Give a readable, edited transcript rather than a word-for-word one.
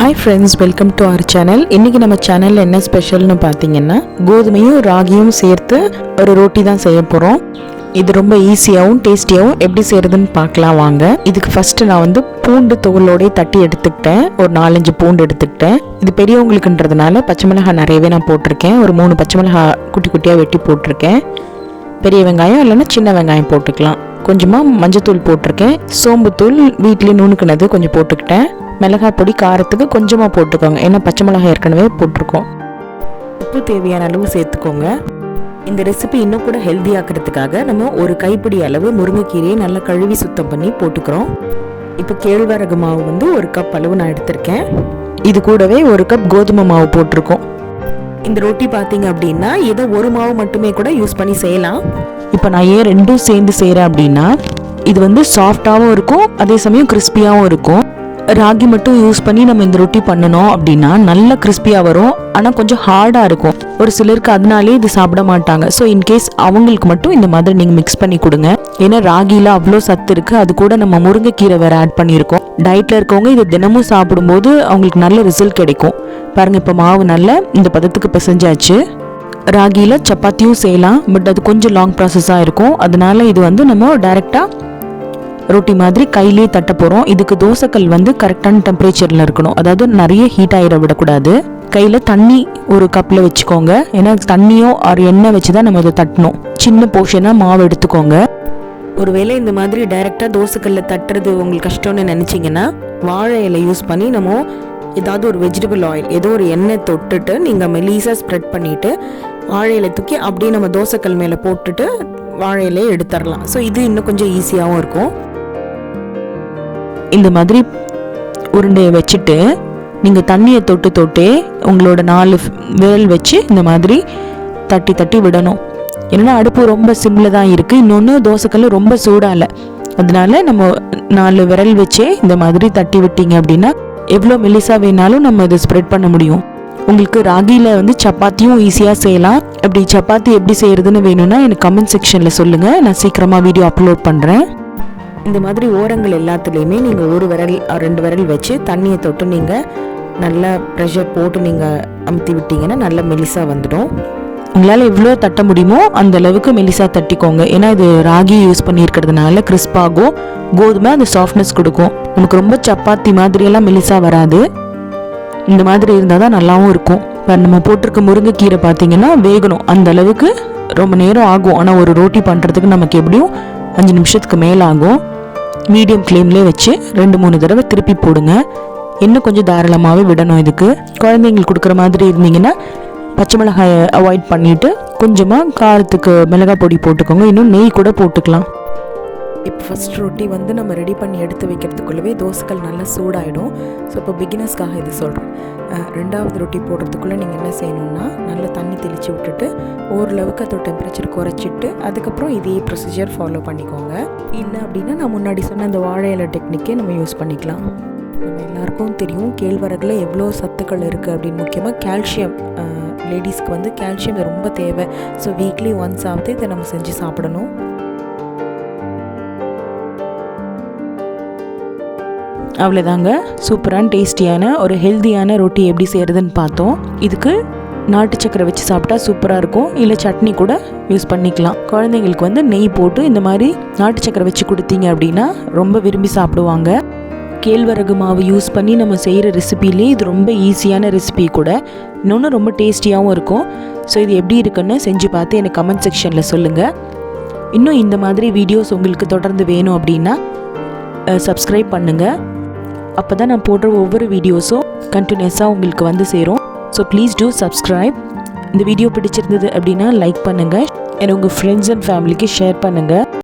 Hi friends, welcome to our channel. இன்னைக்கு நம்ம சேனல்ல என்ன ஸ்பெஷல்னு பாத்தீங்கன்னா கோதுமையும் ராகியும் சேர்த்து ஒரு ரோட்டி தான் செய்ய போறோம். இது ரொம்ப ஈஸியாவும் டேஸ்டியாவும் எப்படி செய்யறதுன்னு பார்க்கலாம் வாங்க. இதுக்கு ஃபர்ஸ்ட் நான் வந்து பூண்டு தோலோட தட்டி எடுத்துக்கிட்டேன். ஒரு 4-5 பூண்டு எடுத்துக்கிட்டேன். இது பெரியவங்களுக்குன்றதுனால பச்சை மிளகாய் நிறையவே நான் போட்டிருக்கேன். ஒரு 3 பச்சை மிளகாய் குட்டி குட்டியா வெட்டி போட்டிருக்கேன். பெரிய வெங்காயம் இல்லைன்னா சின்ன வெங்காயம் போட்டுக்கலாம். கொஞ்சமாக மஞ்சத்தூள் போட்டிருக்கேன். சோம்புத்தூள் வீட்டிலே நுணுக்குனது கொஞ்சம் போட்டுக்கிட்டேன். மிளகாய் பொடி காரத்துக்கு கொஞ்சமாக போட்டுக்கோங்க, ஏன்னா பச்சை மிளகாய் ஏற்கனவே போட்டிருக்கோம். உப்பு தேவையான அளவு சேர்த்துக்கோங்க. இந்த ரெசிபி இன்னும் கூட ஹெல்தி ஆக்கிறதுக்காக நம்ம ஒரு கைப்பிடி அளவு முருங்கைக்கீரையை நல்லா கழுவி சுத்தம் பண்ணி போட்டுக்கிறோம். இப்போ கேழ்வரகு மாவு வந்து 1 கப் அளவு நான் எடுத்திருக்கேன். இது கூடவே 1 கப் கோதுமை மாவு போட்டிருக்கோம். இந்த ரொட்டி பார்த்தீங்க அப்படின்னா ஏதோ ஒரு மாவு மட்டுமே கூட யூஸ் பண்ணி செய்யலாம். இப்போ நான் ஏன் ரெண்டும் சேர்ந்து செய்கிறேன் அப்படின்னா இது வந்து சாஃப்டாகவும் இருக்கும், அதே சமயம் கிறிஸ்பியாகவும் இருக்கும். ராகி மட்டும் யூஸ் பண்ணி நம்ம இந்த ரொட்டி பண்ணணும் அப்படின்னா நல்ல கிறிஸ்பியாக வரும், ஆனால் கொஞ்சம் ஹார்டாக இருக்கும். ஒரு சிலருக்கு அதனாலே இது சாப்பிட மாட்டாங்க. ஸோ இன்கேஸ் அவங்களுக்கு மட்டும் இந்த மாதிரி நீங்கள் மிக்ஸ் பண்ணி கொடுங்க. ஏன்னா ராகியில் அவ்வளோ சத்து இருக்குது. அது கூட நம்ம முருங்கைக்கீரை வேறு ஆட் பண்ணியிருக்கோம். டயட்டில் இருக்கவங்க இதை தினமும் சாப்பிடும்போது அவங்களுக்கு நல்ல ரிசல்ட் கிடைக்கும். பாருங்கள், இப்போ மாவு நல்ல இந்த பதத்துக்கு பிசைஞ்சாச்சு. ராகியில் சப்பாத்தியும் செய்யலாம், பட் அது கொஞ்சம் லாங் ப்ராசஸாக இருக்கும். அதனால இது வந்து நம்ம டைரெக்டாக ரொட்டி மாதிரி கையிலே தட்ட போகிறோம். இதுக்கு தோசைக்கல் வந்து கரெக்டான டெம்பரேச்சரில் இருக்கணும், அதாவது நிறைய ஹீட் ஆகிட விடக்கூடாது. கையில் தண்ணி ஒரு கப்பில் வச்சுக்கோங்க, ஏன்னா தண்ணியோ ஒரு எண்ணெய் வச்சு தான் நம்ம இதை தட்டணும். சின்ன போர்ஷனாக மாவு எடுத்துக்கோங்க. ஒருவேளை இந்த மாதிரி டைரெக்டாக தோசைக்கல்ல தட்டுறது உங்களுக்கு கஷ்டம்னு நினச்சிங்கன்னா வாழை இலை யூஸ் பண்ணி நம்ம ஏதாவது ஒரு வெஜிடபிள் ஆயில் ஏதோ ஒரு எண்ணெய் தொட்டுட்டு நீங்கள் மெலீஸாக ஸ்ப்ரெட் பண்ணிவிட்டு வாழை இலை தூக்கி அப்படியே நம்ம தோசைக்கல் மேலே போட்டுட்டு வாழை இலையை எடுத்துடலாம். ஸோ இது இன்னும் கொஞ்சம் ஈஸியாகவும் இருக்கும். இந்த மாதிரி உருண்டையை வச்சுட்டு நீங்கள் தண்ணியை தொட்டே உங்களோட 4 விரல் வச்சு இந்த மாதிரி தட்டி தட்டி விடணும். ஏன்னா அடுப்பு ரொம்ப சிம்மில் தான் இருக்குது. இன்னொன்று தோசைக்கல் ரொம்ப சூடாக இல்லை, அதனால நம்ம 4 விரல் வச்சே இந்த மாதிரி தட்டி விட்டீங்க அப்படின்னா எவ்வளோ மெலிசாக வேணாலும் நம்ம இதை ஸ்ப்ரெட் பண்ண முடியும். உங்களுக்கு ராகியில் வந்து சப்பாத்தியும் ஈஸியாக செய்யலாம். அப்படி சப்பாத்தி எப்படி செய்கிறதுன்னு வேணும்னா எனக்கு கமெண்ட் செக்ஷனில் சொல்லுங்கள், நான் சீக்கிரமாக வீடியோ அப்லோட் பண்ணுறேன். இந்த மாதிரி ஓரங்கள் எல்லாத்துலேயுமே நீங்கள் 1 விரல் 2 விரல் வச்சு தண்ணியை தொட்டு நீங்கள் நல்லா ப்ரெஷர் போட்டு நீங்கள் அமுத்தி விட்டீங்கன்னா நல்ல மெலிசாக வந்துடும். உங்களால் எவ்வளோ தட்ட முடியுமோ அந்த அளவுக்கு மெலிசாக தட்டிக்கோங்க. ஏன்னா இது ராகி யூஸ் பண்ணியிருக்கிறதுனால கிறிஸ்பாகும், கோதுமை அந்த சாஃப்ட்னஸ் கொடுக்கும். நமக்கு ரொம்ப சப்பாத்தி மாதிரியெல்லாம் மெலிசாக வராது. இந்த மாதிரி இருந்தால் தான் நல்லாவும் இருக்கும். இப்போ நம்ம போட்டிருக்க முருங்கைக்கீரை பார்த்தீங்கன்னா வேகணும், அந்த அளவுக்கு ரொம்ப நேரம் ஆகும். ஆனால் ஒரு ரோட்டி பண்ணுறதுக்கு நமக்கு எப்படியும் 5 நிமிஷத்துக்கு மேலே ஆகும். மீடியம் ஃப்ளேம்லேயே வச்சு 2-3 தடவை திருப்பி போடுங்க. இன்னும் கொஞ்சம் தாராளமாகவே விடணும். இதுக்கு குழந்தைங்களுக்கு கொடுக்குற மாதிரி இருந்தீங்கன்னா பச்சை மிளகாயை அவாய்ட் பண்ணிவிட்டு கொஞ்சமாக காரத்துக்கு மிளகாய் பொடி போட்டுக்கோங்க. இன்னும் நெய் கூட போட்டுக்கலாம். இப்போ ஃபஸ்ட் ரொட்டி வந்து நம்ம ரெடி பண்ணி எடுத்து வைக்கிறதுக்குள்ளவே தோசைக்கல் நல்லா சூடாகிடும். ஸோ இப்போ பிகினர்ஸ்க்காக இது சொல்கிறேன். 2வது ரொட்டி போடுறதுக்குள்ளே நீங்கள் என்ன செய்யணும்னா நல்லா தண்ணி தெளித்து விட்டுட்டு ஓரளவுக்கு அதோட டெம்பரேச்சர் குறைச்சிட்டு அதுக்கப்புறம் இதே ப்ரொசீஜர் ஃபாலோ பண்ணிக்கோங்க. இல்லை அப்படின்னா நான் முன்னாடி சொன்ன அந்த வாழை இலை டெக்னிக்கே நம்ம யூஸ் பண்ணிக்கலாம். நம்ம எல்லாருக்கும் தெரியும் கேழ்வரகுல எவ்வளோ சத்துக்கள் இருக்குது அப்படின்னு. முக்கியமாக கால்சியம், லேடிஸ்க்கு வந்து கால்சியம் ரொம்ப தேவை. ஸோ வீக்லி ஒன்ஸ் ஆகுது இதை நம்ம செஞ்சு சாப்பிடணும். அவ்வளோதாங்க, சூப்பரான டேஸ்டியான ஒரு ஹெல்த்தியான ரொட்டி எப்படி செய்கிறதுன்னு பார்த்தோம். இதுக்கு நாட்டு சக்கரை வச்சு சாப்பிட்டா சூப்பராக இருக்கும், இல்லை சட்னி கூட யூஸ் பண்ணிக்கலாம். குழந்தைங்களுக்கு வந்து நெய் போட்டு இந்த மாதிரி நாட்டு சக்கரை வச்சு கொடுத்தீங்க அப்படின்னா ரொம்ப விரும்பி சாப்பிடுவாங்க. கேழ்வரகு மாவு யூஸ் பண்ணி நம்ம செய்கிற ரெசிபிலே இது ரொம்ப ஈஸியான ரெசிபி கூட, இன்னொன்று ரொம்ப டேஸ்டியாகவும் இருக்கும். ஸோ இது எப்படி இருக்குன்னு செஞ்சு பார்த்து எனக்கு கமெண்ட் செக்ஷனில் சொல்லுங்கள். இன்னும் இந்த மாதிரி வீடியோஸ் உங்களுக்கு தொடர்ந்து வேணும் அப்படின்னா சப்ஸ்கிரைப் பண்ணுங்கள். அப்போ தான் நான் போடுற ஒவ்வொரு வீடியோஸும் கண்டினியூஸாக உங்களுக்கு வந்து சேரும். So please do subscribe. இந்த வீடியோ பிடிச்சிருந்தது அப்படின்னா லைக் பண்ணுங்கள், உங்கள் ஃப்ரெண்ட்ஸ் அண்ட் ஃபேமிலிக்கு ஷேர் பண்ணுங்கள்.